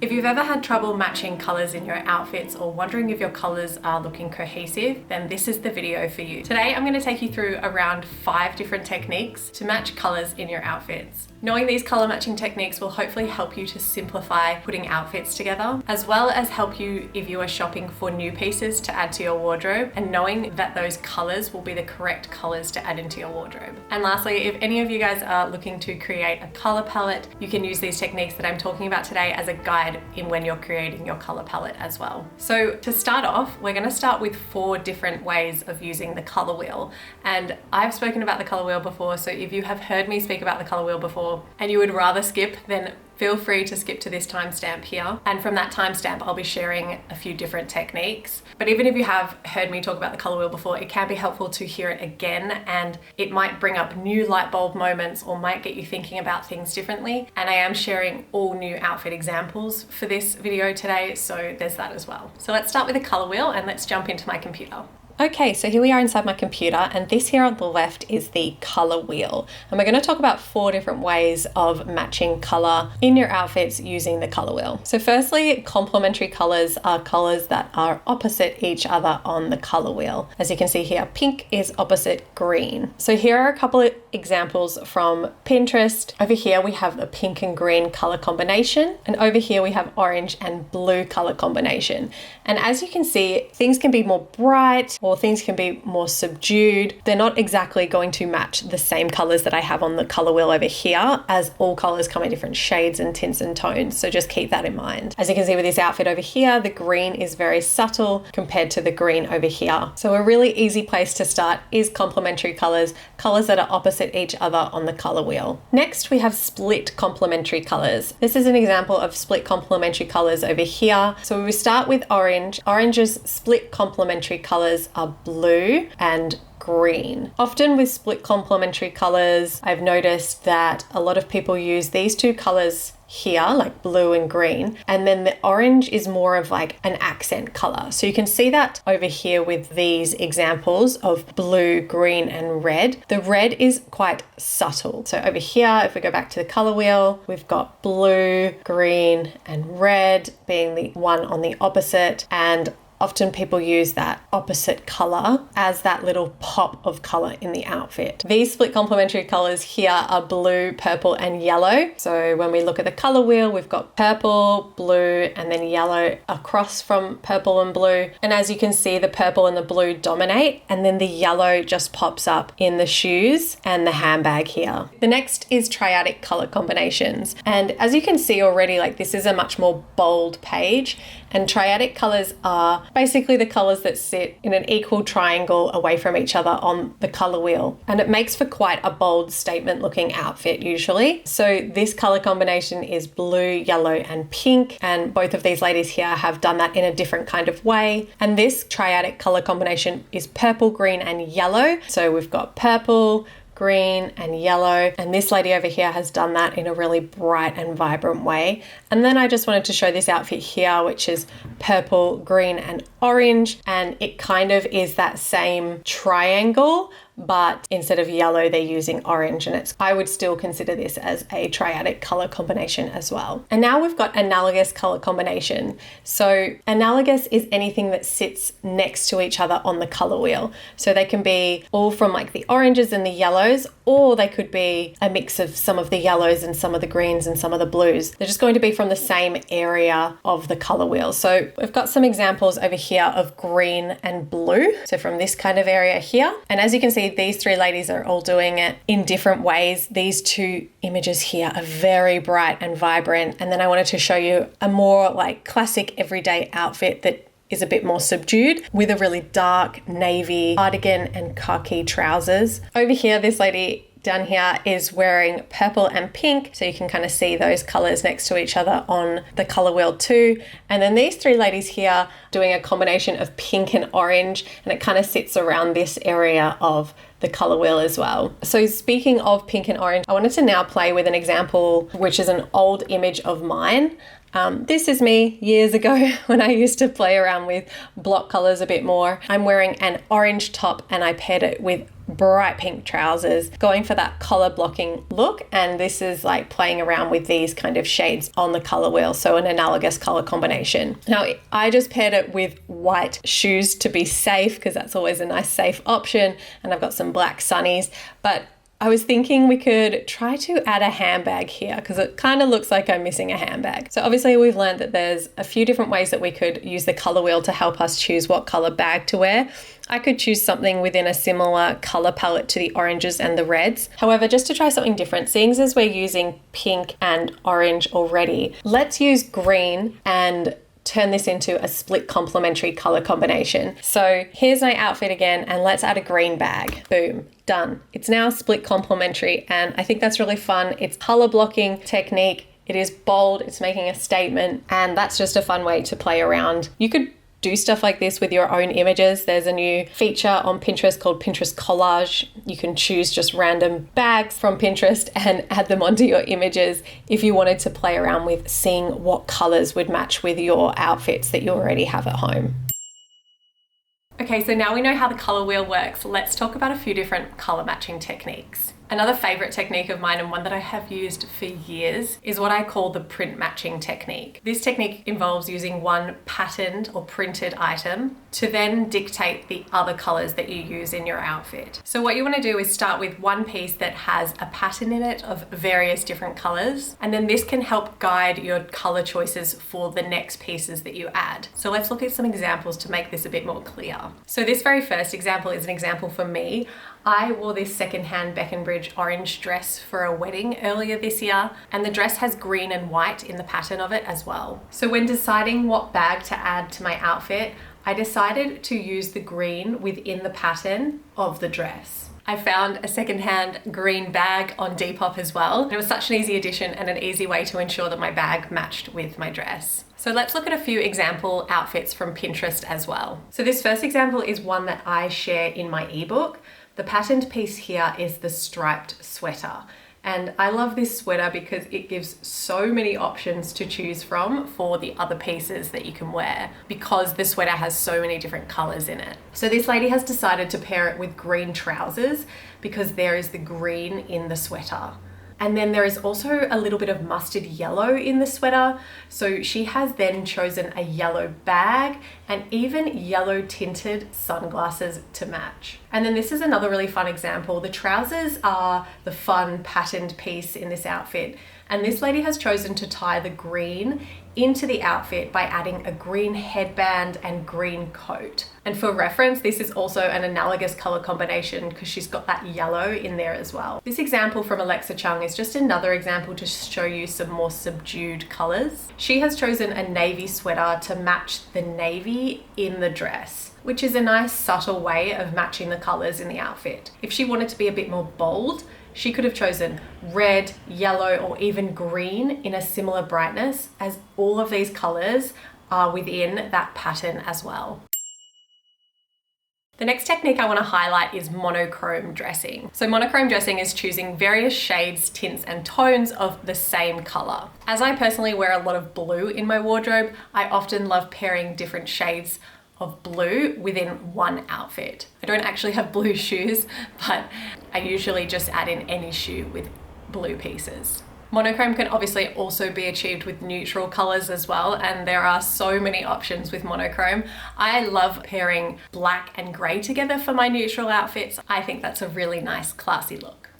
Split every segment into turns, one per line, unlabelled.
If you've ever had trouble matching colors in your outfits or wondering if your colors are looking cohesive, then this is the video for you. Today, I'm going to take you through around 5 different techniques to match colors in your outfits. Knowing these color matching techniques will hopefully help you to simplify putting outfits together, as well as help you if you are shopping for new pieces to add to your wardrobe, and knowing that those colors will be the correct colors to add into your wardrobe. And lastly, if any of you guys are looking to create a color palette, you can use these techniques that I'm talking about today as a guide in when you're creating your color palette as well. So to start off, we're going to start with 4 different ways of using the color wheel. And I've spoken about the color wheel before, so if you have heard me speak about the color wheel before and you would rather skip, then feel free to skip to this timestamp here. And from that timestamp, I'll be sharing a few different techniques. But even if you have heard me talk about the color wheel before, it can be helpful to hear it again, and it might bring up new light bulb moments or might get you thinking about things differently. And I am sharing all new outfit examples for this video today, so there's that as well. So let's start with the color wheel and let's jump into my computer. Okay, so here we are inside my computer, and this here on the left is the color wheel. And we're going to talk about 4 different ways of matching color in your outfits using the color wheel. So firstly, complementary colors are colors that are opposite each other on the color wheel. As you can see here, pink is opposite green. So here are a couple of examples from Pinterest. Over here we have a pink and green color combination, and over here we have orange and blue color combination. And as you can see, things can be more bright or things can be more subdued. They're not exactly going to match the same colors that I have on the color wheel over here, as all colors come in different shades and tints and tones. So just keep that in mind. As you can see with this outfit over here, the green is very subtle compared to the green over here. So a really easy place to start is complementary colors, colors that are opposite each other on the color wheel. Next, we have split complementary colors. This is an example of split complementary colors over here. So we start with orange. Orange's split complementary colors are blue and green. Often with split complementary colors, I've noticed that a lot of people use these 2 colors here, like blue and green, and then the orange is more of like an accent color. So you can see that over here with these examples of blue, green, and red. The red is quite subtle. So over here, if we go back to the color wheel, we've got blue, green, and red being the one on the opposite, and often people use that opposite color as that little pop of color in the outfit. These split complementary colors here are blue, purple, and yellow. So when we look at the color wheel, we've got purple, blue, and then yellow across from purple and blue. And as you can see, the purple and the blue dominate, and then the yellow just pops up in the shoes and the handbag here. The next is triadic color combinations. And as you can see already, like this is a much more bold page, and triadic colors are basically the colors that sit in an equal triangle away from each other on the color wheel. And it makes for quite a bold statement looking outfit usually. So this color combination is blue, yellow, and pink. And both of these ladies here have done that in a different kind of way. And this triadic color combination is purple, green, and yellow. So we've got purple, green, and yellow, and this lady over here has done that in a really bright and vibrant way. And then I just wanted to show this outfit here, which is purple, green, and orange, and it kind of is that same triangle, but instead of yellow, they're using orange, and I would still consider this as a triadic color combination as well. And now we've got analogous color combination. So analogous is anything that sits next to each other on the color wheel. So they can be all from like the oranges and the yellows, or they could be a mix of some of the yellows and some of the greens and some of the blues. They're just going to be from the same area of the color wheel. So we've got some examples over here of green and blue. So from this kind of area here. And as you can see, these 3 ladies are all doing it in different ways. These 2 images here are very bright and vibrant. And then I wanted to show you a more like classic everyday outfit that is a bit more subdued with a really dark navy cardigan and khaki trousers. Over here, this lady down here is wearing purple and pink, so you can kind of see those colors next to each other on the color wheel too. And then these 3 ladies here doing a combination of pink and orange, and it kind of sits around this area of the color wheel as well. So speaking of pink and orange, I wanted to now play with an example which is an old image of mine. This is me years ago when I used to play around with block colors a bit more. I'm wearing an orange top and I paired it with bright pink trousers, going for that color blocking look. And this is like playing around with these kind of shades on the color wheel, so an analogous color combination. Now I just paired it with white shoes to be safe, because that's always a nice safe option, and I've got some black sunnies. But I was thinking we could try to add a handbag here, because it kind of looks like I'm missing a handbag. So obviously we've learned that there's a few different ways that we could use the color wheel to help us choose what color bag to wear. I could choose something within a similar color palette to the oranges and the reds. However, just to try something different, seeing as we're using pink and orange already, let's use green and turn this into a split complementary color combination. So here's my outfit again, and let's add a green bag. Boom, done. It's now split complementary, and I think that's really fun. It's color blocking technique. It is bold, it's making a statement, and that's just a fun way to play around. You could do stuff like this with your own images. There's a new feature on Pinterest called Pinterest Collage. You can choose just random bags from Pinterest and add them onto your images if you wanted to play around with seeing what colors would match with your outfits that you already have at home. Okay, so now we know how the color wheel works, let's talk about a few different color matching techniques. Another favorite technique of mine, and one that I have used for years, is what I call the print matching technique. This technique involves using one patterned or printed item to then dictate the other colors that you use in your outfit. So what you want to do is start with one piece that has a pattern in it of various different colors, and then this can help guide your color choices for the next pieces that you add. So let's look at some examples to make this a bit more clear. So this very first example is an example for me. I wore this secondhand Beckenbridge orange dress for a wedding earlier this year, and the dress has green and white in the pattern of it as well. So when deciding what bag to add to my outfit, I decided to use the green within the pattern of the dress. I found a secondhand green bag on Depop as well. It was such an easy addition and an easy way to ensure that my bag matched with my dress. So let's look at a few example outfits from Pinterest as well. So this first example is one that I share in my ebook. The patterned piece here is the striped sweater. And I love this sweater because it gives so many options to choose from for the other pieces that you can wear, because the sweater has so many different colors in it. So this lady has decided to pair it with green trousers because there is the green in the sweater. And then there is also a little bit of mustard yellow in the sweater. So she has then chosen a yellow bag and even yellow tinted sunglasses to match. And then this is another really fun example. The trousers are the fun patterned piece in this outfit. And this lady has chosen to tie the green into the outfit by adding a green headband and green coat. And for reference, this is also an analogous color combination because she's got that yellow in there as well. This example from Alexa Chung is just another example to show you some more subdued colors. She has chosen a navy sweater to match the navy in the dress, which is a nice subtle way of matching the colors in the outfit. If she wanted to be a bit more bold, she could have chosen red, yellow, or even green in a similar brightness, as all of these colors are within that pattern as well. The next technique I want to highlight is monochrome dressing. So monochrome dressing is choosing various shades, tints, and tones of the same color. As I personally wear a lot of blue in my wardrobe, I often love pairing different shades of blue within one outfit. I don't actually have blue shoes, but I usually just add in any shoe with blue pieces. Monochrome can obviously also be achieved with neutral colors as well, and there are so many options with monochrome. I love pairing black and gray together for my neutral outfits. I think that's a really nice, classy look.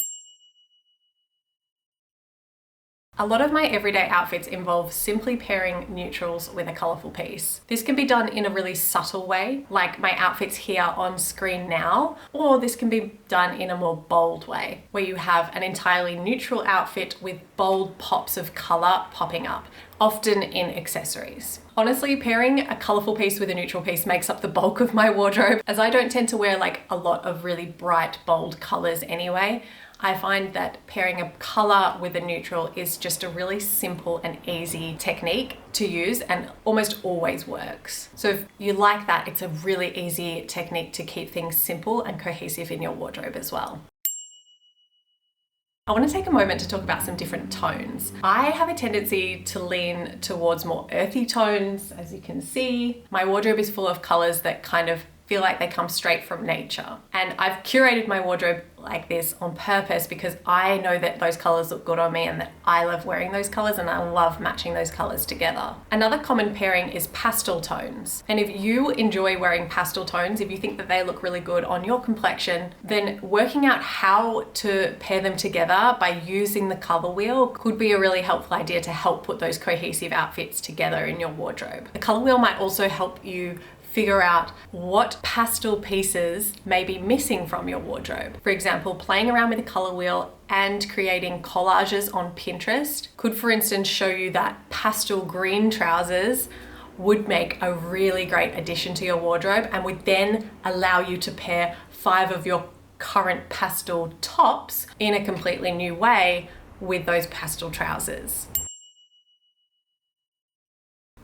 A lot of my everyday outfits involve simply pairing neutrals with a colourful piece. This can be done in a really subtle way, like my outfits here on screen now, or this can be done in a more bold way, where you have an entirely neutral outfit with bold pops of colour popping up, often in accessories. Honestly, pairing a colourful piece with a neutral piece makes up the bulk of my wardrobe, as I don't tend to wear like a lot of really bright, bold colours anyway. I find that pairing a color with a neutral is just a really simple and easy technique to use and almost always works. So if you like that, it's a really easy technique to keep things simple and cohesive in your wardrobe as well. I want to take a moment to talk about some different tones. I have a tendency to lean towards more earthy tones, as you can see. My wardrobe is full of colors that kind of feel like they come straight from nature. And I've curated my wardrobe like this on purpose because I know that those colors look good on me and that I love wearing those colors and I love matching those colors together. Another common pairing is pastel tones. And if you enjoy wearing pastel tones, if you think that they look really good on your complexion, then working out how to pair them together by using the color wheel could be a really helpful idea to help put those cohesive outfits together in your wardrobe. The color wheel might also help you figure out what pastel pieces may be missing from your wardrobe. For example, playing around with the color wheel and creating collages on Pinterest could, for instance, show you that pastel green trousers would make a really great addition to your wardrobe and would then allow you to pair 5 of your current pastel tops in a completely new way with those pastel trousers.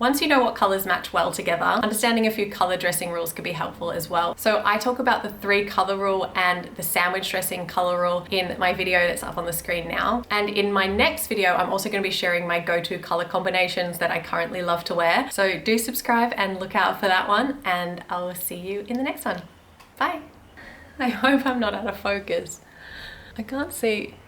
Once you know what colors match well together, understanding a few color dressing rules could be helpful as well. So I talk about the 3 color rule and the sandwich dressing color rule in my video that's up on the screen now. And in my next video, I'm also going to be sharing my go-to color combinations that I currently love to wear. So do subscribe and look out for that one, and I'll see you in the next one. Bye. I hope I'm not out of focus. I can't see.